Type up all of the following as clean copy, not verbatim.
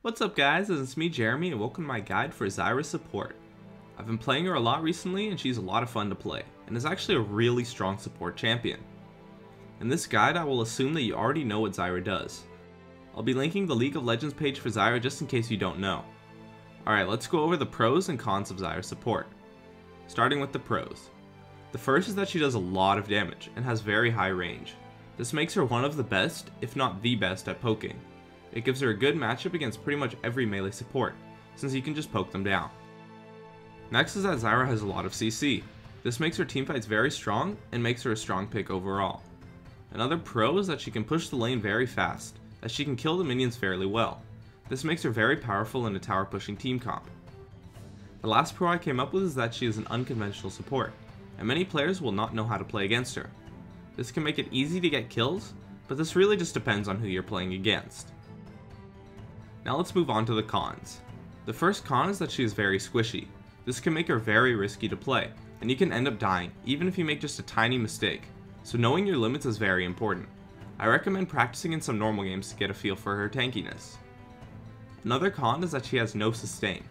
What's up guys, it's me Jeremy and welcome to my guide for Zyra support. I've been playing her a lot recently and she's a lot of fun to play, and is actually a really strong support champion. In this guide I will assume that you already know what Zyra does. I'll be linking the League of Legends page for Zyra just in case you don't know. Alright, let's go over the pros and cons of Zyra support. Starting with the pros. The first is that she does a lot of damage and has very high range. This makes her one of the best, if not the best, at poking. It gives her a good matchup against pretty much every melee support, since you can just poke them down. Next is that Zyra has a lot of CC. This makes her teamfights very strong and makes her a strong pick overall. Another pro is that she can push the lane very fast, as she can kill the minions fairly well. This makes her very powerful in a tower pushing team comp. The last pro I came up with is that she is an unconventional support, and many players will not know how to play against her. This can make it easy to get kills, but this really just depends on who you're playing against. Now let's move on to the cons. The first con is that she is very squishy. This can make her very risky to play, and you can end up dying even if you make just a tiny mistake, so knowing your limits is very important. I recommend practicing in some normal games to get a feel for her tankiness. Another con is that she has no sustain.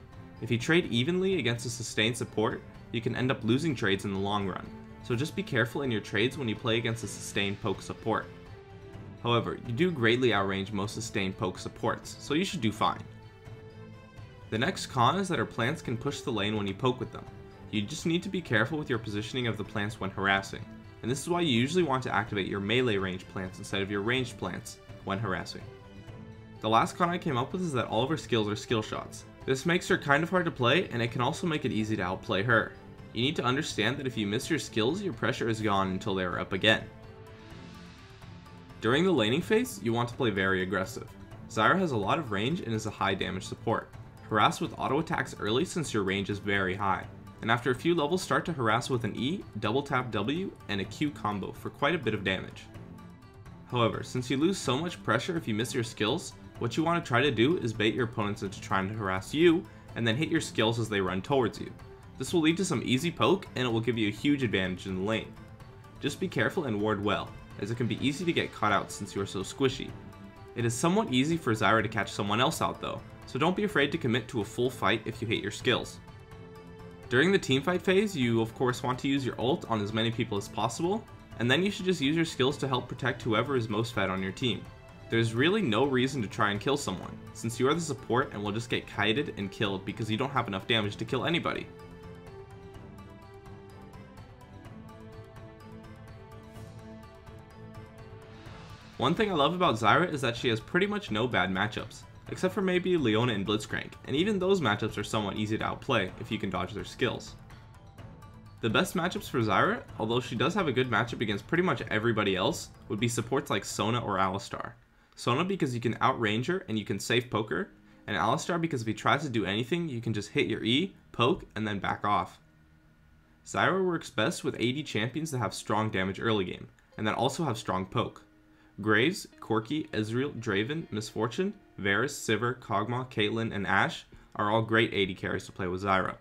If you trade evenly against a sustained support, you can end up losing trades in the long run, so just be careful in your trades when you play against a sustained poke support. However, you do greatly outrange most sustained poke supports, so you should do fine. The next con is that her plants can push the lane when you poke with them. You just need to be careful with your positioning of the plants when harassing, and this is why you usually want to activate your melee range plants instead of your ranged plants when harassing. The last con I came up with is that all of her skills are skill shots. This makes her kind of hard to play, and it can also make it easy to outplay her. You need to understand that if you miss your skills, your pressure is gone until they are up again. During the laning phase, you want to play very aggressive. Zyra has a lot of range and is a high damage support. Harass with auto attacks early since your range is very high, and after a few levels start to harass with an E, double tap W, and a Q combo for quite a bit of damage. However, since you lose so much pressure if you miss your skills, what you want to try to do is bait your opponents into trying to harass you, and then hit your skills as they run towards you. This will lead to some easy poke, and it will give you a huge advantage in the lane. Just be careful and ward well, as it can be easy to get caught out since you are so squishy. It is somewhat easy for Zyra to catch someone else out though, so don't be afraid to commit to a full fight if you hate your skills. During the teamfight phase, you of course want to use your ult on as many people as possible, and then you should just use your skills to help protect whoever is most fed on your team. There's really no reason to try and kill someone, since you are the support and will just get kited and killed because you don't have enough damage to kill anybody. One thing I love about Zyra is that she has pretty much no bad matchups, except for maybe Leona and Blitzcrank, and even those matchups are somewhat easy to outplay if you can dodge their skills. The best matchups for Zyra, although she does have a good matchup against pretty much everybody else, would be supports like Sona or Alistar. Sona because you can outrange her and you can safe poke her, and Alistar because if he tries to do anything you can just hit your E, poke, and then back off. Zyra works best with AD champions that have strong damage early game, and that also have strong poke. Graves, Corki, Ezreal, Draven, Misfortune, Varus, Sivir, Kog'Maw, Caitlyn, and Ashe are all great AD carries to play with Zyra.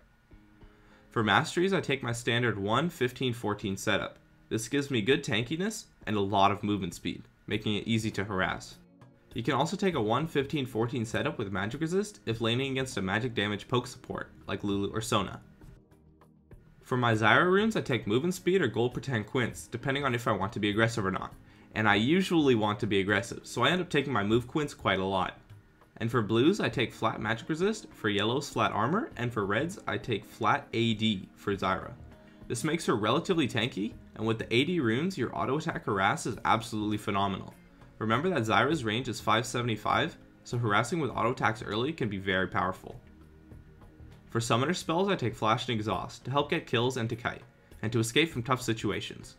For masteries, I take my standard 1-15-14 setup. This gives me good tankiness and a lot of movement speed, making it easy to harass. You can also take a 1-15-14 setup with magic resist if laning against a magic damage poke support like Lulu or Sona. For my Zyra runes, I take movement speed or gold pretend quints, depending on if I want to be aggressive or not. And I usually want to be aggressive, so I end up taking my move quints quite a lot. And for blues, I take flat magic resist, for yellows flat armor, and for reds, I take flat AD for Zyra. This makes her relatively tanky, and with the AD runes, your auto attack harass is absolutely phenomenal. Remember that Zyra's range is 575, so harassing with auto attacks early can be very powerful. For summoner spells, I take flash and exhaust to help get kills and to kite, and to escape from tough situations.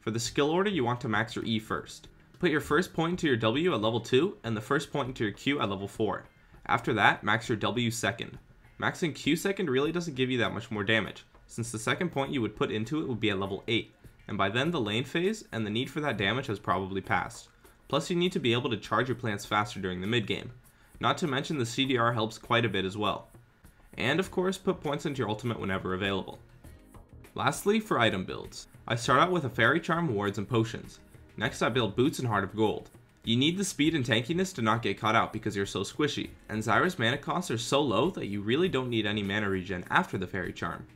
For the skill order, you want to max your E first. Put your first point into your W at level 2 and the first point into your Q at level 4. After that, max your W second. Maxing Q second really doesn't give you that much more damage, since the second point you would put into it would be at level 8, and by then the lane phase and the need for that damage has probably passed. Plus you need to be able to charge your plants faster during the mid game. Not to mention the CDR helps quite a bit as well. And of course, put points into your ultimate whenever available. Lastly, for item builds. I start out with a Fairy Charm, wards, and potions. Next I build Boots and Heart of Gold. You need the speed and tankiness to not get caught out because you're so squishy, and Zyra's mana costs are so low that you really don't need any mana regen after the Fairy Charm.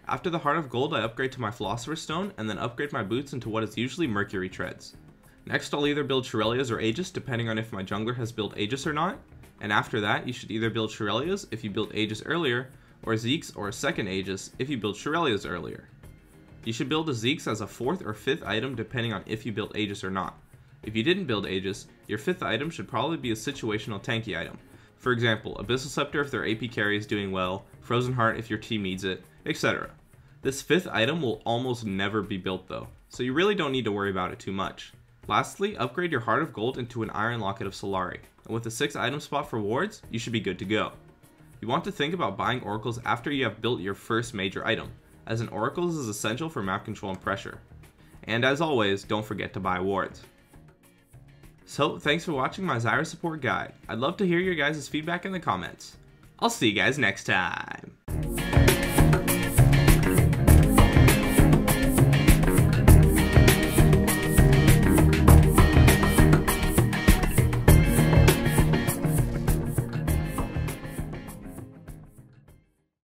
After the Heart of Gold, I upgrade to my Philosopher's Stone, and then upgrade my boots into what is usually Mercury Treads. Next, I'll either build Shurelya's or Aegis, depending on if my jungler has built Aegis or not, and after that, you should either build Shurelya's if you built Aegis earlier, or Zeke's or a second Aegis if you built Shurelya's earlier. You should build a Zeke's as a 4th or 5th item depending on if you built Aegis or not. If you didn't build Aegis, your 5th item should probably be a situational tanky item. For example, Abyssal Scepter if their AP carry is doing well, Frozen Heart if your team needs it, etc. This 5th item will almost never be built though, so you really don't need to worry about it too much. Lastly, upgrade your Heart of Gold into an Iron Locket of Solari, and with a 6th item spot for wards, you should be good to go. You want to think about buying oracles after you have built your first major item, as an oracles is essential for map control and pressure. And as always, don't forget to buy wards. So, thanks for watching my Zyra support guide. I'd love to hear your guys' feedback in the comments. I'll see you guys next time.